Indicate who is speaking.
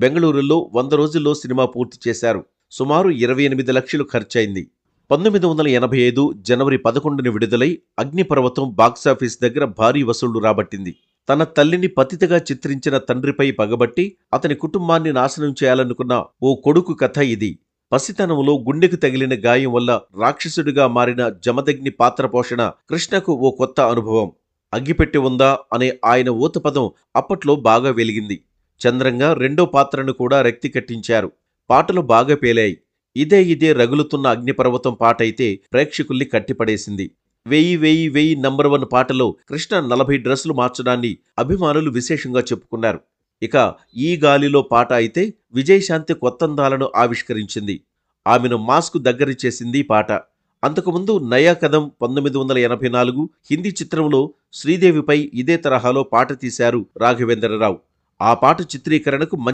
Speaker 1: బెంగళూరులో 100 రోజుల్లో సినిమా పూర్తి చేశారు. సుమారు 28 లక్షలు ఖర్చయింది. 1985 జనవరి 11న విడుదలై అగ్నిపర్వతం బాక్సాఫీస్ దగ్గర భారీ వసూళ్లు రాబట్టింది. తన తల్లిని పతితగా చిత్రించిన తండ్రిపై పగబట్టి అతని కుటుంబాన్ని నాశనం చేయాలనుకున్న ఓ కొడుకు కథ ఇది. పసితనంలో గుండెకు తగిలిన గాయం వల్ల రాక్షసుడిగా మారిన జమదగ్ని పాత్ర పోషణ కృష్ణకు ఓ కొత్త అనుభవం. అగ్గిపెట్టె ఉందా అనే ఆయన ఊతపదం అప్పట్లో బాగా వెలిగింది. చంద్రంగా రెండో పాత్రను కూడా రక్తి కట్టించారు. పాటలు బాగా పేలాయి. ఇదే రగులుతున్న అగ్నిపర్వతం పాటైతే ప్రేక్షకుల్ని కట్టిపడేసింది. 1000 నంబర్ 1 పాటలో కృష్ణ 40 డ్రెస్సులు మార్చడాన్ని అభిమానులు విశేషంగా చెప్పుకున్నారు. ఇక ఈ గాలిలో పాట అయితే విజయశాంతి కొత్తందాలను ఆవిష్కరించింది. ఆమెను మాస్కు దగ్గర చేసింది పాట. అంతకుముందు నయా కదం 1984 హిందీ చిత్రంలో శ్రీదేవిపై ఇదే తరహాలో పాట తీశారు రాఘవేంద్రరావు. ఆ పాట చిత్రీకరణకు